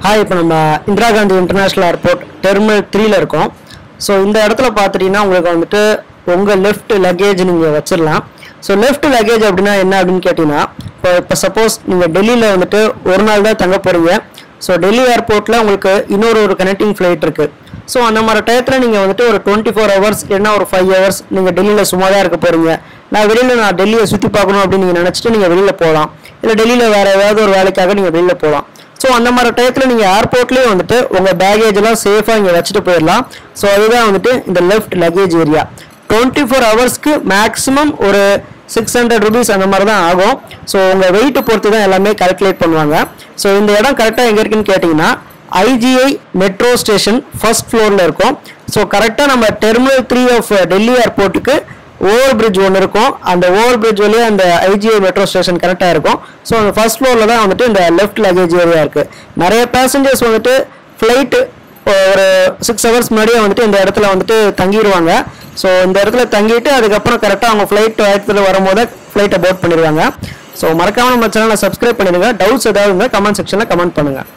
Hi, இப்போ நம்ம Indira Gandhi international airport terminal 3ல இருக்கோம். ஸோ இந்த இடத்துல பார்த்துட்டிங்கன்னா உங்களுக்கு வந்துட்டு உங்கள் லெஃப்ட் லக்கேஜ் நீங்கள் வச்சிடலாம். ஸோ லெஃப்ட் லக்கேஜ் அப்படின்னா என்ன அப்படின்னு கேட்டிங்கன்னா, இப்போ சப்போஸ் நீங்கள் டெல்லியில் வந்துட்டு ஒரு நாள் தான் தங்க போகிறீங்க. ஸோ டெல்லி ஏர்போர்ட்டில் உங்களுக்கு இன்னொரு கனெக்டிங் ஃப்ளைட் இருக்குது. ஸோ அந்த மாதிரி டயத்தில் நீங்கள் வந்துட்டு ஒரு 24 ஹவர்ஸ் இல்லைன்னா ஒரு 5 ஹவர்ஸ் நீங்கள் டெல்லியில் சும்மா தான் இருக்க போகிறீங்க. நான் டெல்லியை சுற்றி பார்க்கணும் அப்படின்னு நீங்கள் நினச்சிட்டு நீங்கள் வெளியில் போகலாம். இல்லை டெல்லியில் வேறு ஏதாவது ஒரு வேலைக்காக நீங்கள் வெளியில் போகலாம். ஸோ அந்த மாதிரி டயத்தில் நீங்கள் ஏர்போர்ட்லேயே வந்துட்டு உங்கள் பேகேஜெலாம் சேஃபாக இங்கே வச்சுட்டு போயிடலாம். ஸோ அதுதான் வந்துட்டு இந்த லெஃப்ட் லக்கேஜ் ஏரியா. 24 ஹவர்ஸ்க்கு மேக்ஸிமம் ஒரு 600 rupees அந்த மாதிரி தான் ஆகும். ஸோ உங்கள் வெயிட்டு பொறுத்து தான் எல்லாமே கால்குலேட் பண்ணுவாங்க. ஸோ இந்த இடம் கரெக்டாக எங்கே இருக்குன்னு கேட்டிங்கன்னா, IGI மெட்ரோ ஸ்டேஷன் ஃபர்ஸ்ட் ஃப்ளோரில் இருக்கும். ஸோ கரெக்டாக நம்ம டெர்மினல் 3 ஆஃப் டெல்லி ஏர்போர்ட்டுக்கு ஓவர் பிரிட்ஜ் ஒன்று இருக்கும். அந்த ஓவர் பிரிட்ஜ் வழியே அந்த IGI மெட்ரோ ஸ்டேஷன் கரெக்டாக இருக்கும். ஸோ அந்த ஃபர்ஸ்ட் ஃப்ளோரில் தான் வந்துட்டு இந்த லெஃப்ட் லக்கேஜ் ஏரியா இருக்குது. நிறைய பேசஞ்சர்ஸ் வந்துட்டு ஃப்ளைட்டு ஒரு 6 ஹவர்ஸ் முன்னாடியே வந்துட்டு இந்த இடத்துல வந்துட்டு தங்கிடுவாங்க. ஸோ இந்த இடத்துல தங்கிட்டு அதுக்கப்புறம் கரெக்டாக அவங்க ஃப்ளைட் இடத்துல வரும்போது ஃப்ளைட்டை போட் பண்ணிடுவாங்க. ஸோ மறக்காமல் நம்ம சேனலை சப்ஸ்கிரைப் பண்ணிடுங்க. டவுட்ஸ் ஏதாவது இருந்தால் கமெண்ட் செக்ஷனில் கமெண்ட் பண்ணுங்கள்.